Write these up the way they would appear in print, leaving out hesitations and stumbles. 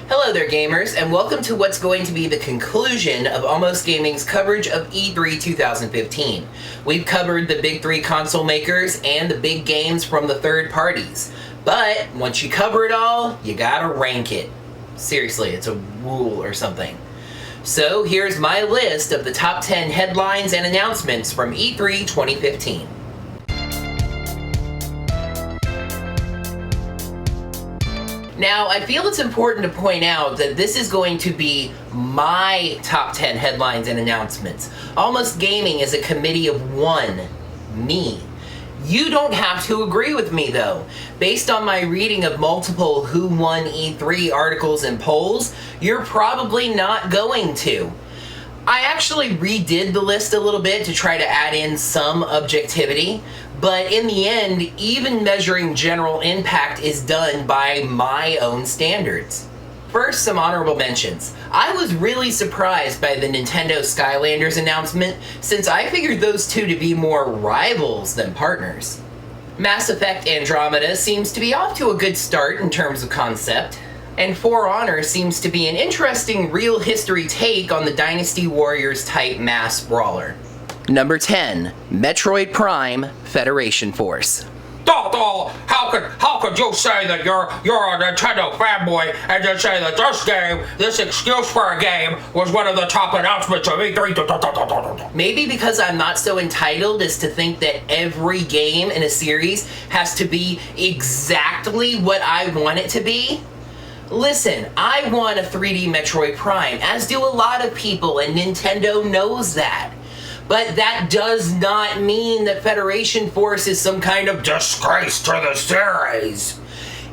Hello there gamers, and welcome to what's going to be the conclusion of Almost Gaming's coverage of E3 2015. We've covered the big three console makers and the big games from the third parties. But once you cover it all, you gotta rank it. Seriously, it's a rule or something. So here's my list of the top 10 headlines and announcements from E3 2015. Now, I feel it's important to point out that this is going to be my top 10 headlines and announcements. Almost Gaming is a committee of one, me. You don't have to agree with me though. Based on my reading of multiple Who Won E3 articles and polls, you're probably not going to. I actually redid the list a little bit to try to add in some objectivity, but in the end, even measuring general impact is done by my own standards. First, some honorable mentions. I was really surprised by the Nintendo Skylanders announcement, since I figured those two to be more rivals than partners. Mass Effect Andromeda seems to be off to a good start in terms of concept, and For Honor seems to be an interesting real history take on the Dynasty Warriors type mass brawler. Number 10, Metroid Prime Federation Force. How could you say that you're a Nintendo fanboy and just say that this excuse for a game, was one of the top announcements of E3? Maybe because I'm not so entitled as to think that every game in a series has to be exactly what I want it to be. Listen, I want a 3D Metroid Prime, as do a lot of people, and Nintendo knows that. But that does not mean that Federation Force is some kind of disgrace to the series.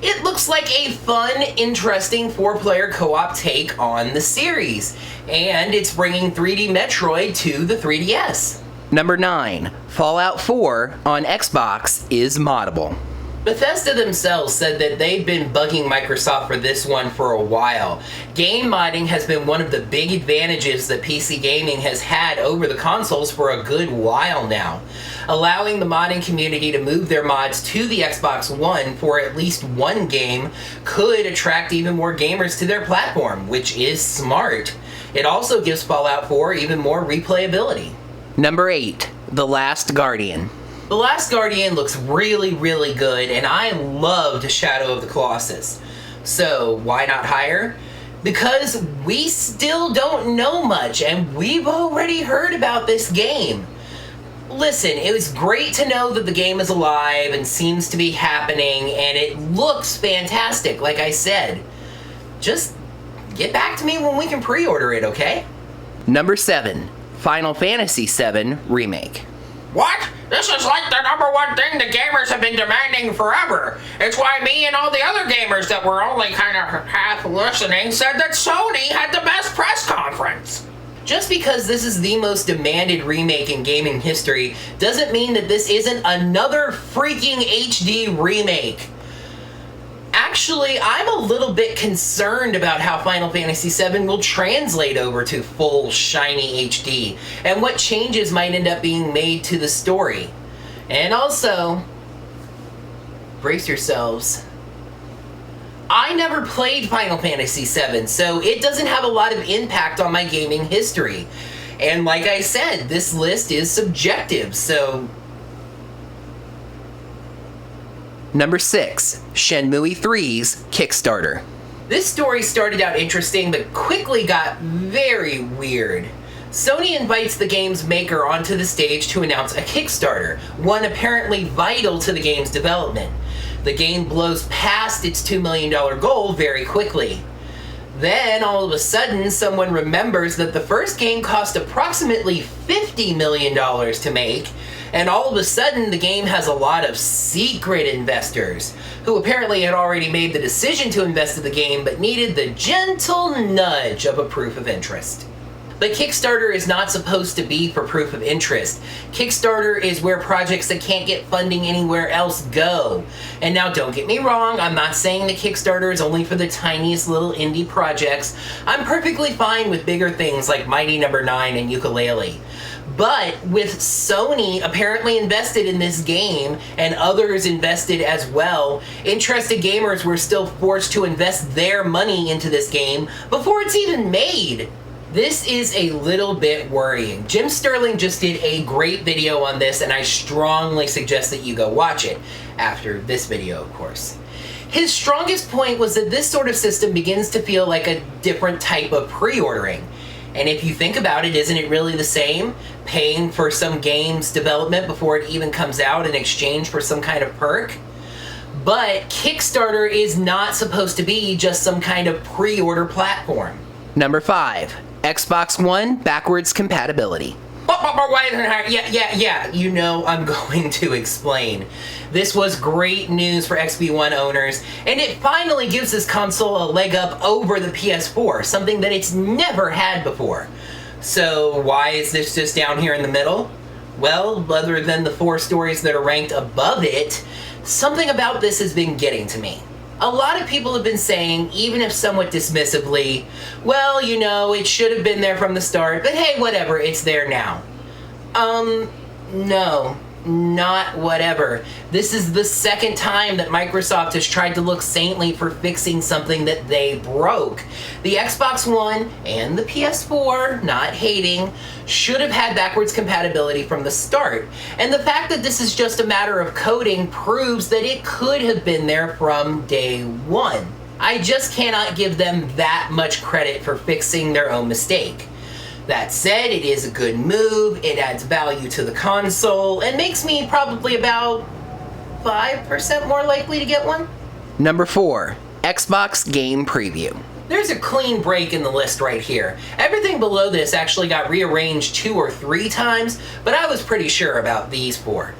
It looks like a fun, interesting 4-player co-op take on the series, and it's bringing 3D Metroid to the 3DS. Number 9, Fallout 4 on Xbox is moddable. Bethesda themselves said that they've been bugging Microsoft for this one for a while. Game modding has been one of the big advantages that PC gaming has had over the consoles for a good while now. Allowing the modding community to move their mods to the Xbox One for at least one game could attract even more gamers to their platform, which is smart. It also gives Fallout 4 even more replayability. Number 8, The Last Guardian. The Last Guardian looks really good, and I loved Shadow of the Colossus. So, why not higher? Because we still don't know much, and we've already heard about this game. Listen, it was great to know that the game is alive and seems to be happening, and it looks fantastic, like I said. Just get back to me when we can pre-order it, okay? Number 7, Final Fantasy VII Remake. What? This is like the number one thing the gamers have been demanding forever. It's why me and all the other gamers that were only kind of half listening said that Sony had the best press conference. Just because this is the most demanded remake in gaming history doesn't mean that this isn't another freaking HD remake. Actually, I'm a little bit concerned about how Final Fantasy VII will translate over to full, shiny HD, and what changes might end up being made to the story. And also, brace yourselves. I never played Final Fantasy VII, so it doesn't have a lot of impact on my gaming history. And like I said, this list is subjective, so... Number 6, Shenmue 3's Kickstarter. This story started out interesting, but quickly got very weird. Sony invites the game's maker onto the stage to announce a Kickstarter, one apparently vital to the game's development. The game blows past its $2 million goal very quickly. Then, all of a sudden, someone remembers that the first game cost approximately $50 million to make, and all of a sudden the game has a lot of secret investors, who apparently had already made the decision to invest in the game but needed the gentle nudge of a proof of interest. But Kickstarter is not supposed to be for proof of interest. Kickstarter is where projects that can't get funding anywhere else go. And now don't get me wrong, I'm not saying that Kickstarter is only for the tiniest little indie projects. I'm perfectly fine with bigger things like Mighty No. 9 and Yooka-Laylee. But with Sony apparently invested in this game and others invested as well, interested gamers were still forced to invest their money into this game before it's even made. This is a little bit worrying. Jim Sterling just did a great video on this, and I strongly suggest that you go watch it after this video, of course. His strongest point was that this sort of system begins to feel like a different type of pre-ordering. And if you think about it, isn't it really the same? Paying for some game's development before it even comes out in exchange for some kind of perk? But Kickstarter is not supposed to be just some kind of pre-order platform. Number 5, Xbox One backwards compatibility. Yeah, you know I'm going to explain. This was great news for XB1 owners, and it finally gives this console a leg up over the PS4, something that it's never had before. So why is this just down here in the middle? Well, other than the 4 stories that are ranked above it, something about this has been getting to me. A lot of people have been saying, even if somewhat dismissively, well, you know, it should have been there from the start, but hey, whatever, it's there now. No, not whatever. This is the second time that Microsoft has tried to look saintly for fixing something that they broke. The Xbox One and the PS4, not hating, should have had backwards compatibility from the start. And the fact that this is just a matter of coding proves that it could have been there from day one. I just cannot give them that much credit for fixing their own mistake. That said, it is a good move, it adds value to the console, and makes me probably about 5% more likely to get one. Number 4, Xbox Game Preview. There's a clean break in the list right here. Everything below this actually got rearranged 2 or 3 times, but I was pretty sure about these 4.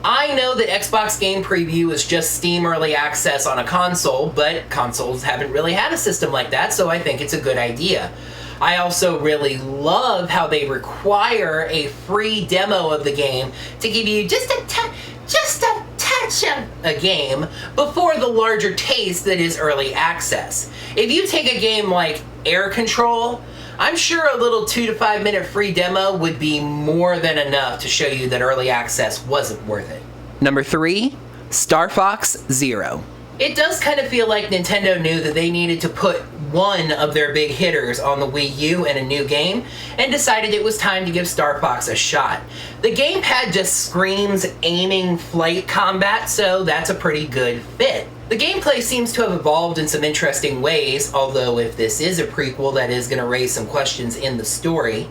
I know that Xbox Game Preview is just Steam Early Access on a console, but consoles haven't really had a system like that, so I think it's a good idea. I also really love how they require a free demo of the game to give you just a touch of a game before the larger taste that is early access. If you take a game like Air Control, I'm sure a little 2 to 5 minute free demo would be more than enough to show you that early access wasn't worth it. Number 3, Star Fox Zero. It does kind of feel like Nintendo knew that they needed to put one of their big hitters on the Wii U in a new game, and decided it was time to give Star Fox a shot. The gamepad just screams aiming flight combat, so that's a pretty good fit. The gameplay seems to have evolved in some interesting ways, although if this is a prequel, that is going to raise some questions in the story.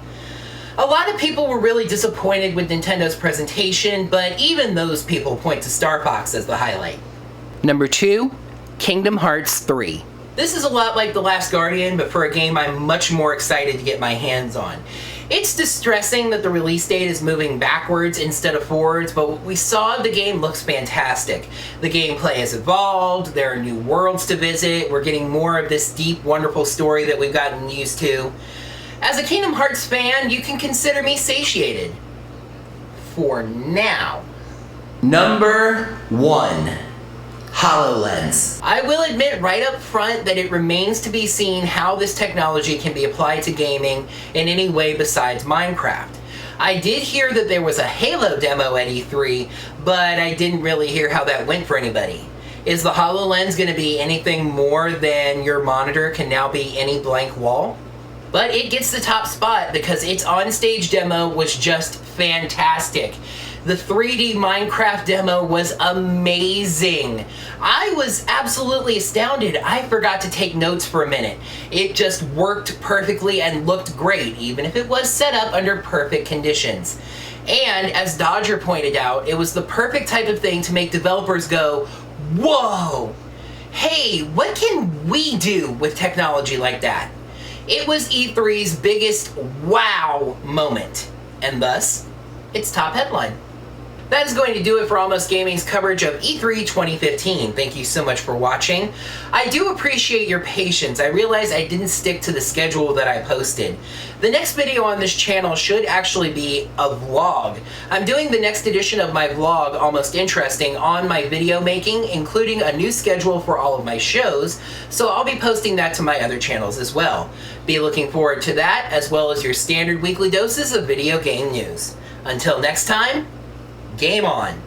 A lot of people were really disappointed with Nintendo's presentation, but even those people point to Star Fox as the highlight. Number 2, Kingdom Hearts 3. This is a lot like The Last Guardian, but for a game I'm much more excited to get my hands on. It's distressing that the release date is moving backwards instead of forwards, but what we saw of the game looks fantastic. The gameplay has evolved, there are new worlds to visit, we're getting more of this deep, wonderful story that we've gotten used to. As a Kingdom Hearts fan, you can consider me satiated. For now. Number 1. HoloLens. I will admit right up front that it remains to be seen how this technology can be applied to gaming in any way besides Minecraft. I did hear that there was a Halo demo at E3, but I didn't really hear how that went for anybody. Is the HoloLens going to be anything more than your monitor can now be any blank wall? But it gets the top spot because its on-stage demo was just fantastic. The 3D Minecraft demo was amazing. I was absolutely astounded. I forgot to take notes for a minute. It just worked perfectly and looked great, even if it was set up under perfect conditions. And as Dodger pointed out, it was the perfect type of thing to make developers go, whoa, hey, what can we do with technology like that? It was E3's biggest wow moment, and thus, its top headline. That is going to do it for Almost Gaming's coverage of E3 2015. Thank you so much for watching. I do appreciate your patience. I realize I didn't stick to the schedule that I posted. The next video on this channel should actually be a vlog. I'm doing the next edition of my vlog, Almost Interesting, on my video making, including a new schedule for all of my shows, so I'll be posting that to my other channels as well. Be looking forward to that, as well as your standard weekly doses of video game news. Until next time, game on!